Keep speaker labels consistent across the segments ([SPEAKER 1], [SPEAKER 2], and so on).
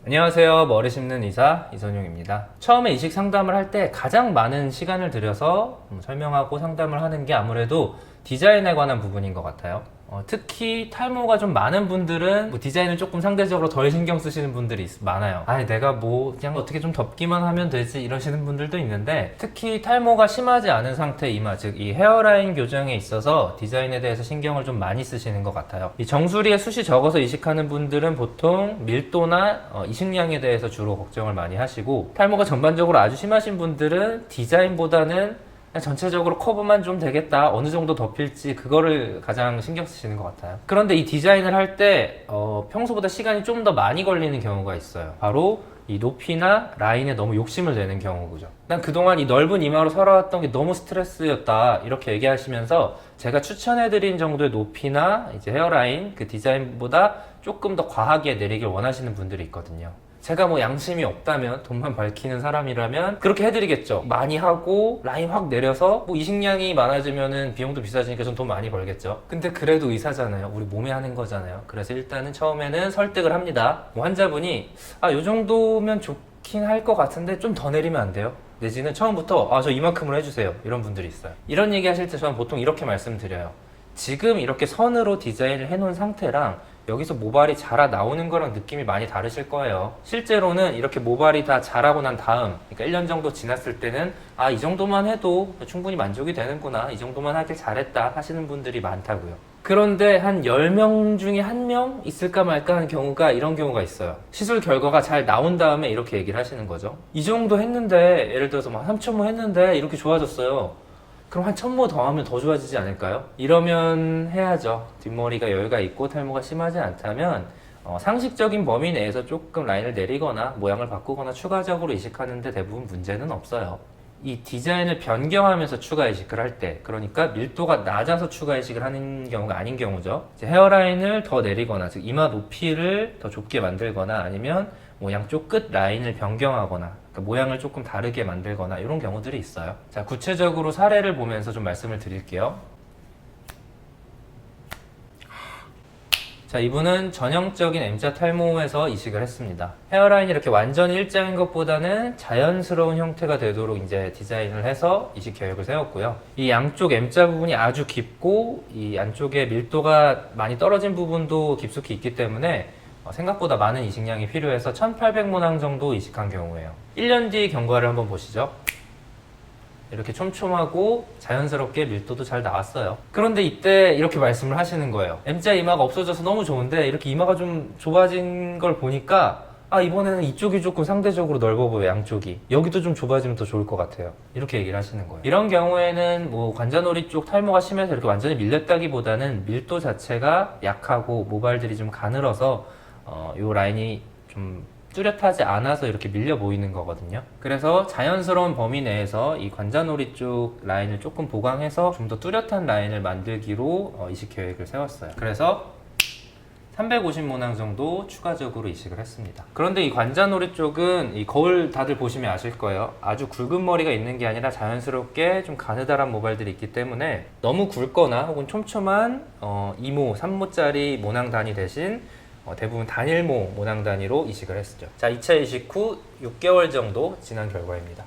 [SPEAKER 1] 안녕하세요. 머리 심는 의사 이선용입니다. 처음에 이식 상담을 할 때 가장 많은 시간을 들여서 설명하고 상담을 하는 게 아무래도 디자인에 관한 부분인 것 같아요. 특히 탈모가 좀 많은 분들은 디자인을 조금 상대적으로 덜 신경 쓰시는 분들이 많아요. 내가 그냥 어떻게 좀 덮기만 하면 되지 이러시는 분들도 있는데, 특히 탈모가 심하지 않은 상태 이마, 즉 이 헤어라인 교정에 있어서 디자인에 대해서 신경을 좀 많이 쓰시는 것 같아요. 이 정수리에 숱이 적어서 이식하는 분들은 보통 밀도나 이식량에 대해서 주로 걱정을 많이 하시고, 탈모가 전반적으로 아주 심하신 분들은 디자인보다는 그냥 전체적으로 커브만 좀 되겠다, 어느 정도 덮일지 그거를 가장 신경 쓰시는 것 같아요. 그런데 이 디자인을 할 때 평소보다 시간이 좀 더 많이 걸리는 경우가 있어요. 바로 이 높이나 라인에 너무 욕심을 내는 경우죠. 난 그동안 이 넓은 이마로 살아왔던 게 너무 스트레스였다 이렇게 얘기하시면서 제가 추천해드린 정도의 높이나 이제 헤어라인 그 디자인보다 조금 더 과하게 내리길 원하시는 분들이 있거든요. 제가 양심이 없다면, 돈만 밝히는 사람이라면 그렇게 해드리겠죠. 많이 하고 라인 확 내려서 이식량이 많아지면은 비용도 비싸지니까 좀 돈 많이 벌겠죠. 근데 그래도 의사잖아요. 우리 몸에 하는 거잖아요. 그래서 일단은 처음에는 설득을 합니다. 환자분이 요 정도면 좋긴 할 것 같은데 좀 더 내리면 안 돼요? 내지는 처음부터 저 이만큼으로 해주세요, 이런 분들이 있어요. 이런 얘기 하실 때 저는 보통 이렇게 말씀드려요. 지금 이렇게 선으로 디자인을 해놓은 상태랑 여기서 모발이 자라 나오는 거랑 느낌이 많이 다르실 거예요. 실제로는 이렇게 모발이 다 자라고 난 다음, 그러니까 1년 정도 지났을 때는 이 정도만 해도 충분히 만족이 되는구나, 이 정도만 하길 잘했다 하시는 분들이 많다고요. 그런데 한 10명 중에 1명 있을까 말까 하는 경우가, 이런 경우가 있어요. 시술 결과가 잘 나온 다음에 이렇게 얘기를 하시는 거죠. 이 정도 했는데, 예를 들어서 3,000모 했는데 이렇게 좋아졌어요. 그럼 한 1,000모 더 하면 더 좋아지지 않을까요? 이러면 해야죠. 뒷머리가 여유가 있고 탈모가 심하지 않다면 상식적인 범위 내에서 조금 라인을 내리거나 모양을 바꾸거나 추가적으로 이식하는데 대부분 문제는 없어요. 이 디자인을 변경하면서 추가 이식을 할 때, 그러니까 밀도가 낮아서 추가 이식을 하는 경우가 아닌 경우죠. 이제 헤어라인을 더 내리거나, 즉 이마 높이를 더 좁게 만들거나, 아니면 양쪽 끝 라인을 변경하거나, 그러니까 모양을 조금 다르게 만들거나, 이런 경우들이 있어요. 자, 구체적으로 사례를 보면서 좀 말씀을 드릴게요. 자, 이분은 전형적인 M자 탈모에서 이식을 했습니다. 헤어라인이 이렇게 완전히 일자인 것보다는 자연스러운 형태가 되도록 이제 디자인을 해서 이식 계획을 세웠고요. 이 양쪽 M자 부분이 아주 깊고, 이 안쪽에 밀도가 많이 떨어진 부분도 깊숙이 있기 때문에 생각보다 많은 이식량이 필요해서 1800모낭 정도 이식한 경우예요. 1년 뒤 경과를 한번 보시죠. 이렇게 촘촘하고 자연스럽게 밀도도 잘 나왔어요. 그런데 이때 이렇게 말씀을 하시는 거예요. M자 이마가 없어져서 너무 좋은데 이렇게 이마가 좀 좁아진 걸 보니까 이번에는 이쪽이 조금 상대적으로 넓어 보여, 양쪽이. 여기도 좀 좁아지면 더 좋을 것 같아요. 이렇게 얘기를 하시는 거예요. 이런 경우에는 관자놀이 쪽 탈모가 심해서 이렇게 완전히 밀렸다기보다는 밀도 자체가 약하고 모발들이 좀 가늘어서 요 라인이 좀 뚜렷하지 않아서 이렇게 밀려 보이는 거거든요. 그래서 자연스러운 범위 내에서 이 관자놀이 쪽 라인을 조금 보강해서 좀 더 뚜렷한 라인을 만들기로 이식 계획을 세웠어요. 그래서 350모낭 정도 추가적으로 이식을 했습니다. 그런데 이 관자놀이 쪽은 이 거울 다들 보시면 아실 거예요. 아주 굵은 머리가 있는 게 아니라 자연스럽게 좀 가느다란 모발들이 있기 때문에 너무 굵거나 혹은 촘촘한 2모, 3모짜리 모낭 단위 대신 대부분 단일모 모낭 단위로 이식을 했었죠. 자, 2차 이식 후 6개월 정도 지난 결과입니다.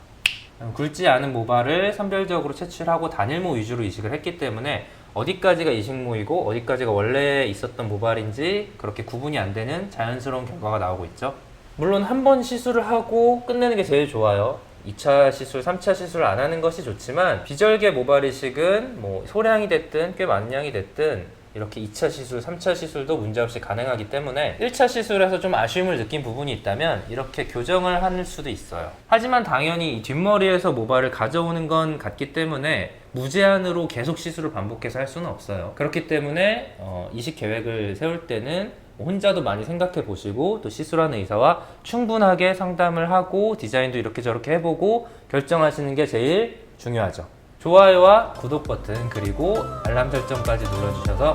[SPEAKER 1] 굵지 않은 모발을 선별적으로 채취하고 단일모 위주로 이식을 했기 때문에 어디까지가 이식모이고 어디까지가 원래 있었던 모발인지 그렇게 구분이 안 되는 자연스러운 결과가 나오고 있죠. 물론 한 번 시술을 하고 끝내는 게 제일 좋아요. 2차 시술, 3차 시술을 안 하는 것이 좋지만, 비절개 모발 이식은 소량이 됐든 꽤 많은 양이 됐든 이렇게 2차 시술, 3차 시술도 문제없이 가능하기 때문에 1차 시술에서 좀 아쉬움을 느낀 부분이 있다면 이렇게 교정을 할 수도 있어요. 하지만 당연히 뒷머리에서 모발을 가져오는 건 같기 때문에 무제한으로 계속 시술을 반복해서 할 수는 없어요. 그렇기 때문에 이식 계획을 세울 때는 혼자도 많이 생각해 보시고, 또 시술하는 의사와 충분하게 상담을 하고 디자인도 이렇게 저렇게 해보고 결정하시는 게 제일 중요하죠. 좋아요와 구독 버튼, 그리고 알람 설정까지 눌러주셔서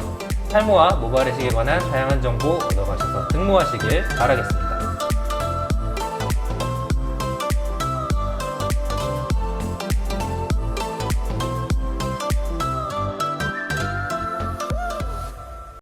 [SPEAKER 1] 탈모와 모발 이식에 관한 다양한 정보 얻어가셔서 득모하시길 바라겠습니다.